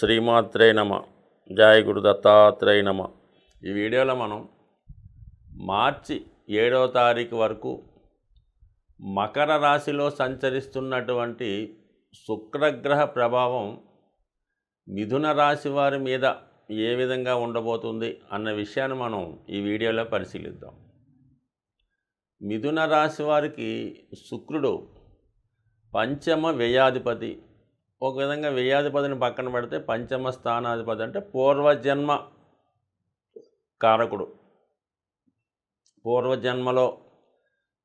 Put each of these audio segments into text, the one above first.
శ్రీమాత్రే నమ. జయ గురు దత్తాత్రేయ నమ. ఈ వీడియోలో మనం మార్చి 7వ తారీఖు వరకు మకర రాశిలో సంచరిస్తున్నటువంటి శుక్రగ్రహ ప్రభావం మిథున రాశి వారి మీద ఏ విధంగా ఉండబోతుంది అన్న విషయాన్ని మనం ఈ వీడియోలో పరిశీలిద్దాం. మిథున రాశి వారికి శుక్రుడు పంచమ వ్యయాధిపతి. ఒక విధంగా వ్యయాధిపతిని పక్కన పెడితే పంచమ స్థానాధిపతి అంటే పూర్వజన్మ కారకుడు. పూర్వజన్మలో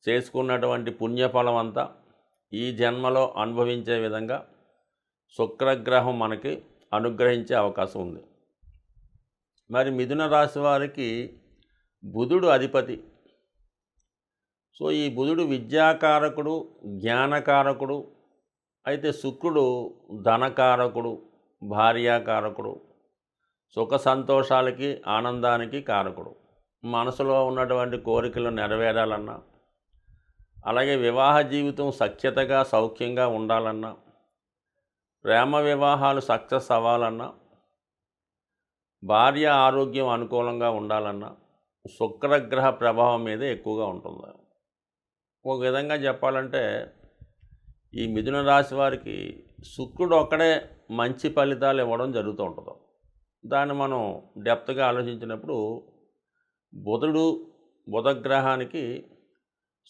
చేసుకున్నటువంటి పుణ్యఫలం అంతా ఈ జన్మలో అనుభవించే విధంగా శుక్రగ్రహం మనకి అనుగ్రహించే అవకాశం ఉంది. మరి మిథున రాశి వారికి బుధుడు అధిపతి. సో ఈ బుధుడు విద్యాకారకుడు, జ్ఞానకారకుడు. అయితే శుక్రుడు ధనకారకుడు, భార్యాకారకుడు, సుఖ సంతోషాలకి ఆనందానికి కారకుడు. మనసులో ఉన్నటువంటి కోరికలు నెరవేరాలన్నా, అలాగే వివాహ జీవితం సఖ్యతగా సౌఖ్యంగా ఉండాలన్నా, ప్రేమ వివాహాలు సక్సెస్ అవ్వాలన్నా, భార్య ఆరోగ్యం అనుకూలంగా ఉండాలన్నా శుక్రగ్రహ ప్రభావం మీద ఎక్కువగా ఉంటుంది. ఒక విధంగా చెప్పాలంటే ఈ మిథున రాశి వారికి శుక్రుడు ఒక్కడే మంచి ఫలితాలు ఇవ్వడం జరుగుతూ ఉంటుంది. దాన్ని మనం డెప్త్గా ఆలోచించినప్పుడు బుధగ్రహానికి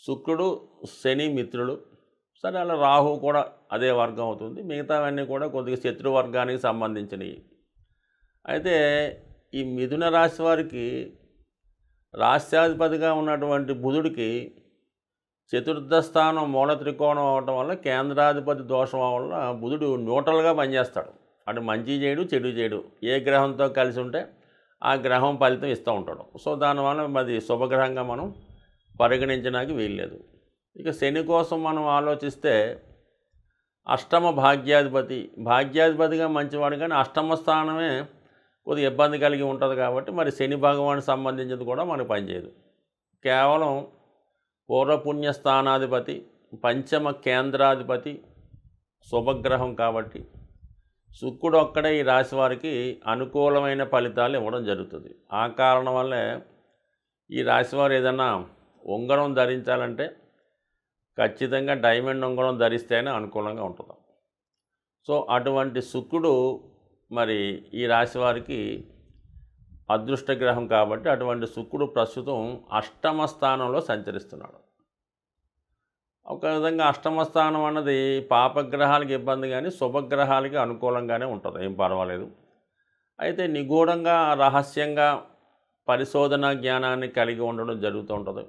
శుక్రుడు శని మిత్రుడు. సరే, అలా రాహు కూడా అదే వర్గం అవుతుంది. మిగతావన్నీ కూడా కొద్దిగా శత్రువర్గానికి సంబంధించినవి. అయితే ఈ మిథున రాశి వారికి రాష్ట్రాధిపతిగా ఉన్నటువంటి బుధుడికి చతుర్థ స్థానం మూల త్రికోణం అవటం వల్ల కేంద్రాధిపతి దోషం వల్ల బుధుడు న్యూట్రల్గా పనిచేస్తాడు. అటు మంచి చేయడు, చెడు చేయడు. ఏ గ్రహంతో కలిసి ఉంటే ఆ గ్రహం ఫలితం ఇస్తూ ఉంటాడు. సో దానివల్ల అది శుభగ్రహంగా మనం పరిగణించడానికి వీల్లేదు. ఇక శని కోసం మనం ఆలోచిస్తే అష్టమ భాగ్యాధిపతిగా మంచివాడు, కానీ అష్టమ స్థానమే కొద్దిగా ఇబ్బంది కలిగి ఉంటుంది. కాబట్టి మరి శని భగవానికి సంబంధించింది కూడా మనకు పనిచేయదు. కేవలం పూర్వపుణ్య స్థానాధిపతి, పంచమ కేంద్రాధిపతి శుభగ్రహం కాబట్టి శుక్రుడు ఒక్కడే ఈ రాశి వారికి అనుకూలమైన ఫలితాలు ఇవ్వడం జరుగుతుంది. ఆ కారణం వల్లే ఈ రాశివారు ఏదైనా ఉంగరం ధరించాలంటే ఖచ్చితంగా డైమండ్ ఉంగరం ధరిస్తేనే అనుకూలంగా ఉంటుంది. సో అటువంటి శుక్రుడు మరి ఈ రాశి వారికి అదృష్టగ్రహం కాబట్టి అటువంటి శుక్రుడు ప్రస్తుతం అష్టమ స్థానంలో సంచరిస్తున్నాడు. ఒక విధంగా అష్టమ స్థానం అన్నది పాపగ్రహాలకి ఇబ్బంది, కానీ శుభగ్రహాలకి అనుకూలంగానే ఉంటుంది, ఏం పర్వాలేదు. అయితే నిగూఢంగా రహస్యంగా పరిశోధన జ్ఞానాన్ని కలిగి ఉండడం జరుగుతూ ఉంటుంది.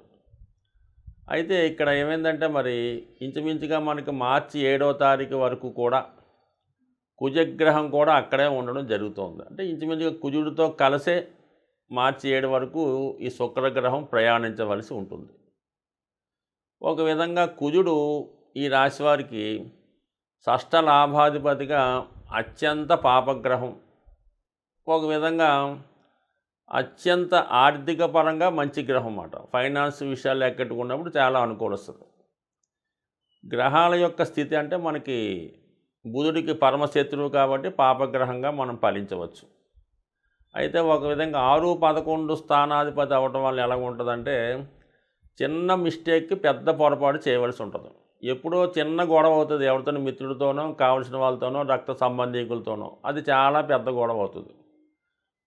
అయితే ఇక్కడ ఏమైందంటే మరి ఇంచుమించుగా మనకి మార్చి 7వ తారీఖు వరకు కూడా కుజగ్రహం కూడా అక్కడే ఉండడం జరుగుతుంది. అంటే ఇంచుమించుగా కుజుడితో కలిసే మార్చి 7 వరకు ఈ శుక్రగ్రహం ప్రయాణించవలసి ఉంటుంది. ఒక విధంగా కుజుడు ఈ రాశివారికి షష్ఠ లాభాధిపతిగా అత్యంత పాపగ్రహం. ఒక విధంగా అత్యంత ఆర్థిక పరంగా మంచి గ్రహం అన్నమాట. ఫైనాన్స్ విషయాలు ఎక్కట్టుకున్నప్పుడు చాలా అనుకూలిస్తుంది. గ్రహాల యొక్క స్థితి అంటే మనకి బుధుడికి పరమశత్రువు కాబట్టి పాపగ్రహంగా మనం ఫలించవచ్చు. అయితే ఒక విధంగా 6, 11 స్థానాధిపతి అవ్వటం వల్ల ఎలా ఉంటుందంటే చిన్న మిస్టేక్కి పెద్ద పొరపాటు చేయవలసి ఉంటుంది. ఎప్పుడో చిన్న గొడవ అవుతుంది, ఎవరితోనో మిత్రుడితోనో, కావలసిన వాళ్ళతోనో, రక్త సంబంధికులతోనో. అది చాలా పెద్ద గొడవ అవుతుంది.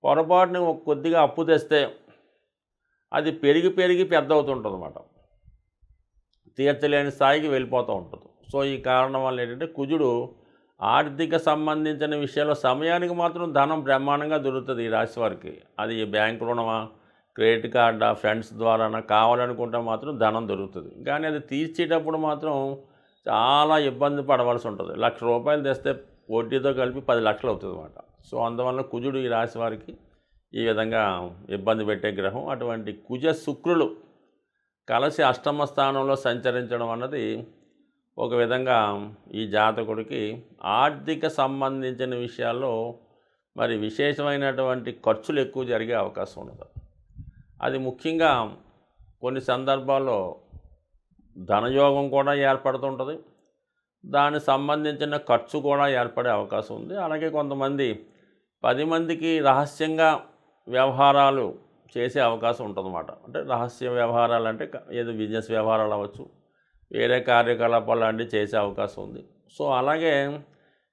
పొరపాటుని కొద్దిగా అప్పు తెస్తే అది పెరిగి పెద్ద అవుతుంటుంది అన్నమాట. తీర్చలేని స్థాయికి వెళ్ళిపోతూ ఉంటుంది. సో ఈ కారణం వల్ల ఏంటంటే కుజుడు ఆర్థిక సంబంధించిన విషయాల్లో సమయానికి మాత్రం ధనం బ్రహ్మాండంగా దొరుకుతుంది ఈ రాశి వారికి. అది బ్యాంకు రుణమా, క్రెడిట్ కార్డా, ఫ్రెండ్స్ ద్వారానా, కావాలనుకుంటే మాత్రం ధనం దొరుకుతుంది. కానీ అది తీర్చేటప్పుడు మాత్రం చాలా ఇబ్బంది పడవలసి ఉంటుంది. ₹1,00,000 తెస్తే వడ్డీతో కలిపి 10 లక్షలు అవుతుంది అన్నమాట. సో అందువల్ల కుజుడు ఈ రాశి వారికి ఈ విధంగా ఇబ్బంది పెట్టే గ్రహం. అటువంటి కుజ శుక్రులు కలిసి అష్టమ స్థానంలో సంచరించడం అన్నది ఒక విధంగా ఈ జాతకుడికి ఆర్థిక సంబంధించిన విషయాల్లో మరి విశేషమైనటువంటి ఖర్చులు ఎక్కువ జరిగే అవకాశం ఉండదు. అది ముఖ్యంగా కొన్ని సందర్భాల్లో ధనయోగం కూడా ఏర్పడుతుంటుంది. దానికి సంబంధించిన ఖర్చు కూడా ఏర్పడే అవకాశం ఉంది. అలాగే కొంతమంది 10 మందికి రహస్యంగా వ్యవహారాలు చేసే అవకాశం ఉంటుందన్నమాట. అంటే రహస్య వ్యవహారాలు అంటే ఏదో బిజినెస్ వ్యవహారాలు అవ్వచ్చు, వేరే కార్యకలాపాలు లాంటివి చేసే అవకాశం ఉంది. సో అలాగే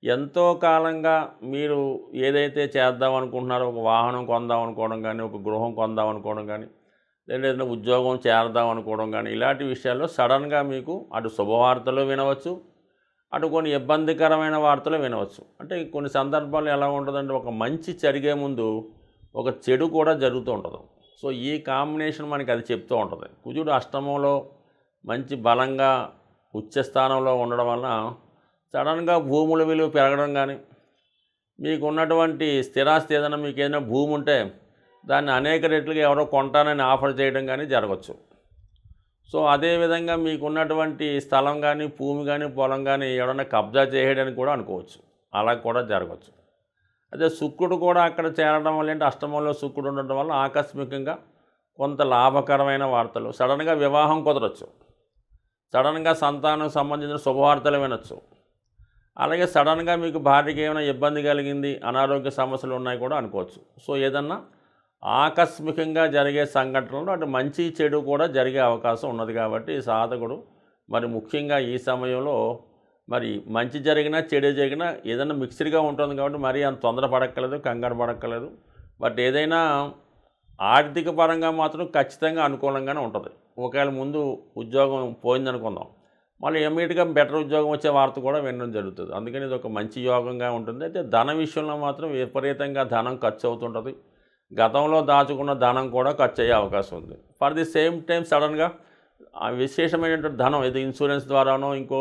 ఎంతో కాలంగా మీరు ఏదైతే చేద్దాం అనుకుంటున్నారో, ఒక వాహనం కొందాం అనుకోవడం కానీ, ఒక గృహం కొందాం అనుకోవడం కానీ, లేదా ఏదైనా ఉద్యోగం చేరదాం అనుకోవడం కానీ, ఇలాంటి విషయాల్లో సడన్గా మీకు అటు శుభవార్తలు వినవచ్చు, అటు కొన్ని ఇబ్బందికరమైన వార్తలు వినవచ్చు. అంటే కొన్ని సందర్భాల్లో ఎలా ఉంటుందంటే, ఒక మంచి జరిగే ముందు ఒక చెడు కూడా జరుగుతూ ఉంటుంది. సో ఈ కాంబినేషన్ మనకి అది చెప్తూ ఉంటుంది. కుజుడు అష్టమంలో మంచి బలంగా ఉచ్చస్థానంలో ఉండడం వలన సడన్గా భూముల విలువ పెరగడం కానీ, మీకు ఉన్నటువంటి స్థిరాస్తి ఏదైనా మీకు ఏదైనా భూమి ఉంటే దాన్ని అనేక రెట్లుగా ఎవరో కొంటానని ఆఫర్ చేయడం కానీ జరగవచ్చు. సో అదేవిధంగా మీకున్నటువంటి స్థలం కానీ, భూమి కానీ, పొలం కానీ ఎవరైనా కబ్జా చేయడానికి కూడా అనుకోవచ్చు. అలా కూడా జరగవచ్చు. అదే శుక్రుడు కూడా అక్కడ చేరడం వల్ల ఏంటి, అష్టమంలో శుక్రుడు ఉండడం వల్ల ఆకస్మికంగా కొంత లాభకరమైన వార్తలు, సడన్గా వివాహం కుదరచ్చు, సడన్గా సంతానం సంబంధించిన శుభవార్తలు వినొచ్చు. అలాగే సడన్గా మీకు భార్యకి ఏమైనా ఇబ్బంది కలిగింది, అనారోగ్య సమస్యలు ఉన్నాయి కూడా అనుకోవచ్చు. సో ఏదన్నా ఆకస్మికంగా జరిగే సంఘటనలు అటు మంచి చెడు కూడా జరిగే అవకాశం ఉన్నది. కాబట్టి సాధకుడు మరి ముఖ్యంగా ఈ సమయంలో మరి మంచి జరిగినా చెడు జరిగినా ఏదైనా మిక్స్డ్గా ఉంటుంది కాబట్టి మరీ అంత తొందర పడక్కలేదు, కంగారు పడక్కలేదు. బట్ ఏదైనా ఆర్థిక పరంగా మాత్రం ఖచ్చితంగా అనుకూలంగానే ఉంటుంది. ఒకవేళ ముందు ఉద్యోగం పోయిందనుకుందాం, మళ్ళీ ఇమ్మీడియట్గా బెటర్ ఉద్యోగం వచ్చే వార్త కూడా వినడం జరుగుతుంది. అందుకని ఇది ఒక మంచి యోగంగా ఉంటుంది. అయితే ధన విషయంలో మాత్రం విపరీతంగా ధనం ఖర్చు అవుతుంటుంది. గతంలో దాచుకున్న ధనం కూడా ఖర్చు అయ్యే అవకాశం ఉంది. ఫర్ ది సేమ్ టైం సడన్గా విశేషమైనటువంటి ధనం ఇది ఇన్సూరెన్స్ ద్వారానో ఇంకో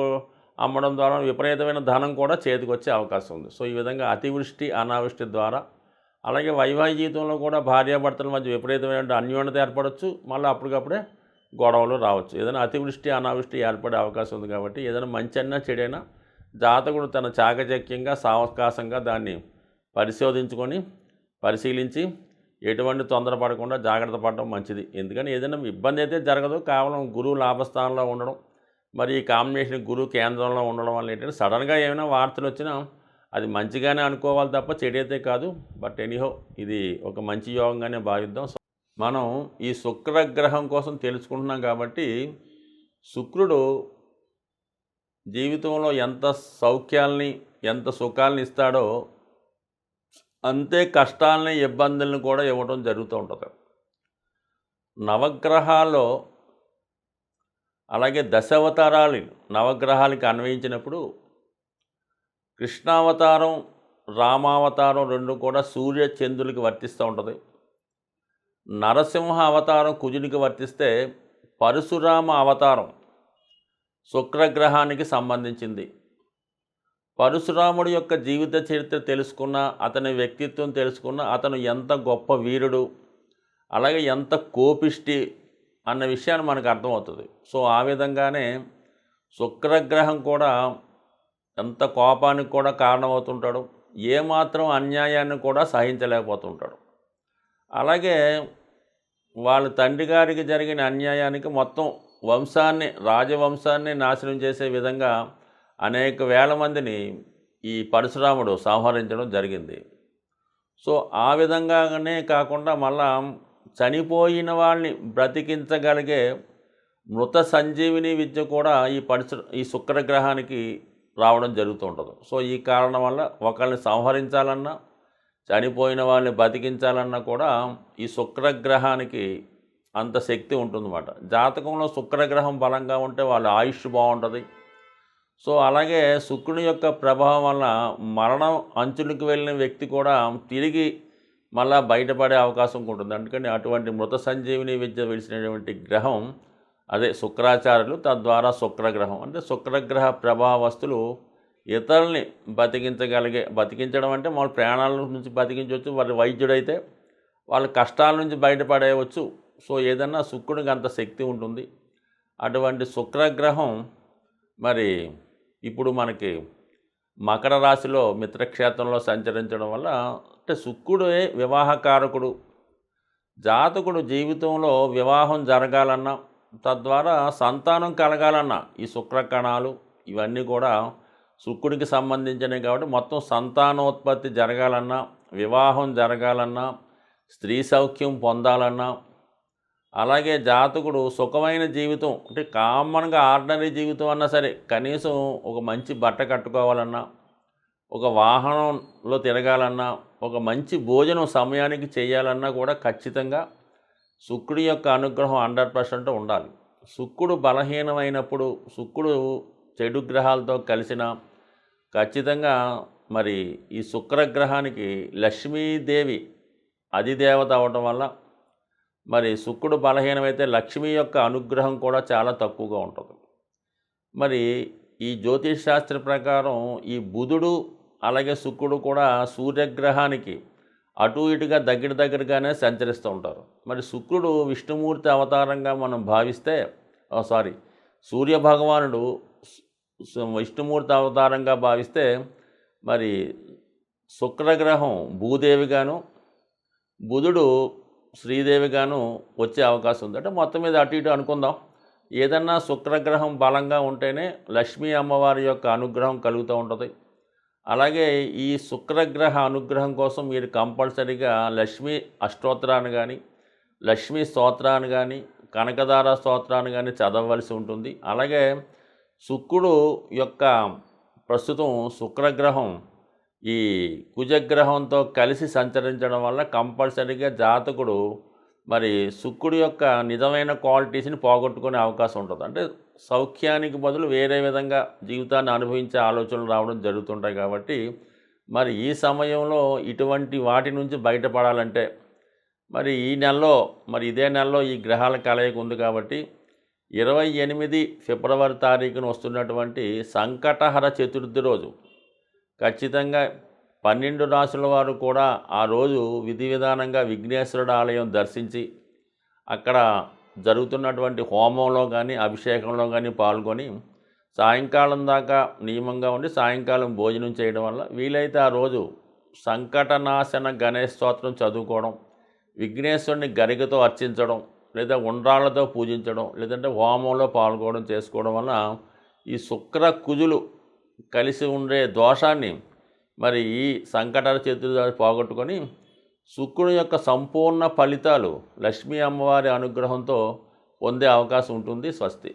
అమ్మడం ద్వారా విపరీతమైన ధనం కూడా చేతికి వచ్చే అవకాశం ఉంది. సో ఈ విధంగా అతివృష్టి అనావృష్టి ద్వారా, అలాగే వైవాహిక జీవితంలో కూడా భార్యాభర్తల మధ్య విపరీతమైన అన్యోన్యత ఏర్పడవచ్చు, మళ్ళీ అప్పటికప్పుడే గొడవలు రావచ్చు. ఏదైనా అతివృష్టి అనావృష్టి ఏర్పడే అవకాశం ఉంది. కాబట్టి ఏదైనా మంచి అయినా చెడైనా జాతకుడు తన చాకచక్యంగా సావకాశంగా దాన్ని పరిశోధించుకొని పరిశీలించి ఎటువంటి తొందరపడకుండా జాగ్రత్త పడడం మంచిది. ఎందుకని ఏదైనా ఇబ్బంది అయితే జరగదు, కేవలం గురువు లాభస్థానంలో ఉండడం, మరి ఈ కాంబినేషన్ గురువు కేంద్రంలో ఉండడం వల్ల ఏంటంటే సడన్గా ఏమైనా వార్తలు వచ్చినా అది మంచిగానే అనుకోవాలి తప్ప చెడైతే కాదు. బట్ ఎనీహో ఇది ఒక మంచి యోగంగానే భావిద్దాం. మనం ఈ శుక్రగ్రహం కోసం తెలుసుకుంటున్నాం కాబట్టి శుక్రుడు జీవితంలో ఎంత సౌఖ్యాల్ని ఎంత సుఖాలని ఇస్తాడో అంతే కష్టాలని ఇబ్బందులను కూడా ఇవ్వడం జరుగుతూ ఉంటుంది. నవగ్రహాల్లో అలాగే దశావతారాలు నవగ్రహాలకి అన్వయించినప్పుడు కృష్ణావతారం రామావతారం రెండు కూడా సూర్య చంద్రులకి వర్తిస్తూ ఉంటుంది. నరసింహ అవతారం కుజునికి వర్తిస్తే పరశురామ అవతారం శుక్రగ్రహానికి సంబంధించింది. పరశురాముడి యొక్క జీవిత చరిత్ర తెలుసుకున్న, అతని వ్యక్తిత్వం తెలుసుకున్న, అతను ఎంత గొప్ప వీరుడు అలాగే ఎంత కోపిష్టి అన్న విషయాన్ని మనకు అర్థమవుతుంది. సో ఆ విధంగానే శుక్రగ్రహం కూడా ఎంత కోపానికి కూడా కారణమవుతుంటాడు, ఏమాత్రం అన్యాయాన్ని కూడా సహించలేకపోతుంటాడు. అలాగే వాళ్ళ తండ్రి గారికి జరిగిన అన్యాయానికి మొత్తం వంశాన్ని రాజవంశాన్ని నాశనం చేసే విధంగా అనేక వేల మందిని ఈ పరశురాముడు సంహరించడం జరిగింది. సో ఆ విధంగానే కాకుండా మళ్ళా చనిపోయిన వాళ్ళని బ్రతికించగలిగే మృత సంజీవిని విద్య కూడా ఈ శుక్రగ్రహానికి రావడం జరుగుతూ ఉంటుంది. సో ఈ కారణం వల్ల ఒకరిని సంహరించాలన్నా చనిపోయిన వాళ్ళని బతికించాలన్నా కూడా ఈ శుక్రగ్రహానికి అంత శక్తి ఉంటుందన్నమాట. జాతకంలో శుక్రగ్రహం బలంగా ఉంటే వాళ్ళ ఆయుష్ బాగుంటుంది. సో అలాగే శుక్రుని యొక్క ప్రభావం వల్ల మరణం అంచులకు వెళ్ళిన వ్యక్తి కూడా తిరిగి మళ్ళా బయటపడే అవకాశం ఉంటుంది. అందుకని అటువంటి మృత సంజీవిని విద్య విడిచినటువంటి గ్రహం అదే శుక్రాచార్యులు, తద్వారా శుక్రగ్రహం. అంటే శుక్రగ్రహ ప్రభావస్తులు ఇతరుల్ని బతికించడం అంటే వాళ్ళ ప్రాణాల నుంచి బతికించవచ్చు. వారి వైద్యుడైతే వాళ్ళ కష్టాల నుంచి బయటపడేయవచ్చు. సో ఏదన్నా శుక్రుడికి అంత శక్తి ఉంటుంది. అటువంటి శుక్రగ్రహం మరి ఇప్పుడు మనకి మకర రాశిలో మిత్రక్షేత్రంలో సంచరించడం వల్ల అంటే శుక్రుడే వివాహకారకుడు. జాతకుడు జీవితంలో వివాహం జరగాలన్నా తద్వారా సంతానం కలగాలన్నా ఈ శుక్రకణాలు ఇవన్నీ కూడా శుక్రుడికి సంబంధించినవి. కాబట్టి మొత్తం సంతానోత్పత్తి జరగాలన్నా వివాహం జరగాలన్నా, స్త్రీ సౌఖ్యం పొందాలన్నా, అలాగే జాతకుడు సుఖమైన జీవితం అంటే కామన్గా ఆర్డినరీ జీవితం అన్నా సరే కనీసం ఒక మంచి బట్ట కట్టుకోవాలన్నా, ఒక వాహనంలో తిరగాలన్నా, ఒక మంచి భోజనం సమయానికి చేయాలన్నా కూడా ఖచ్చితంగా శుక్రుడి యొక్క అనుగ్రహం 100% ఉండాలి. శుక్రుడు బలహీనమైనప్పుడు, శుక్రుడు చెడు గ్రహాలతో కలిసిన ఖచ్చితంగా మరి ఈ శుక్రగ్రహానికి లక్ష్మీదేవి అధిదేవత అవడం వల్ల మరి శుక్రుడు బలహీనమైతే లక్ష్మి యొక్క అనుగ్రహం కూడా చాలా తక్కువగా ఉంటుంది. మరి ఈ జ్యోతిష్ శాస్త్ర ప్రకారం ఈ బుధుడు అలాగే శుక్రుడు కూడా సూర్యగ్రహానికి అటు ఇటుగా దగ్గరగానే సంచరిస్తూ ఉంటారు. మరి శుక్రుడు విష్ణుమూర్తి అవతారంగా మనం భావిస్తే సూర్యభగవానుడు విష్ణుమూర్తి అవతారంగా భావిస్తే మరి శుక్రగ్రహం భూదేవిగాను, బుధుడు శ్రీదేవిగాను వచ్చే అవకాశం ఉంది. అంటే మొత్తం మీద అటు ఇటు అనుకుందాం. ఏదన్నా శుక్రగ్రహం బలంగా ఉంటేనే లక్ష్మీ అమ్మవారి యొక్క అనుగ్రహం కలుగుతూ ఉంటుంది. అలాగే ఈ శుక్రగ్రహ అనుగ్రహం కోసం మీరు కంపల్సరీగా లక్ష్మీ అష్టోత్తరాన్ని కానీ, లక్ష్మీ స్తోత్రాన్ని కానీ, కనకదార స్తోత్రాన్ని కానీ చదవవలసి ఉంటుంది. అలాగే శుక్రుడు యొక్క ప్రస్తుతం శుక్రగ్రహం ఈ కుజగ్రహంతో కలిసి సంచరించడం వల్ల కంపల్సరీగా జాతకుడు మరి శుక్రుడి యొక్క నిజమైన క్వాలిటీస్ని పోగొట్టుకునే అవకాశం ఉంటుంది. అంటే సౌఖ్యానికి బదులు వేరే విధంగా జీవితాన్ని అనుభవించే ఆలోచనలు రావడం జరుగుతుంటాయి. కాబట్టి మరి ఈ సమయంలో ఇటువంటి వాటి నుంచి బయటపడాలంటే మరి ఈ నెలలో ఇదే నెలలో ఈ గ్రహాల కలయిక ఉంది కాబట్టి 28 ఫిబ్రవరి తారీఖున వస్తున్నటువంటి సంకటహర చతుర్థి రోజు ఖచ్చితంగా 12 రాసుల వారు కూడా ఆ రోజు విధి విధానంగా విఘ్నేశ్వరుడు ఆలయం దర్శించి అక్కడ జరుగుతున్నటువంటి హోమంలో కానీ అభిషేకంలో కానీ పాల్గొని సాయంకాలం దాకా నియమంగా ఉండి సాయంకాలం భోజనం చేయడం వల్ల వీలైతే ఆ రోజు సంకటనాశన గణేష్ స్తోత్రం చదువుకోవడం, విఘ్నేశ్వరుని గరికతో అర్చించడం, లేదా ఉండ్రాళ్లతో పూజించడం, లేదంటే హోమంలో పాల్గొనడం చేసుకోవడం వల్ల ఈ శుక్ర కుజులు కలిసి ఉండే దోషాన్ని మరి ఈ సంకటాల చేతులు పోగొట్టుకొని శుక్రుని యొక్క సంపూర్ణ ఫలితాలు లక్ష్మీ అమ్మవారి అనుగ్రహంతో పొందే అవకాశం ఉంటుంది. స్వస్తి.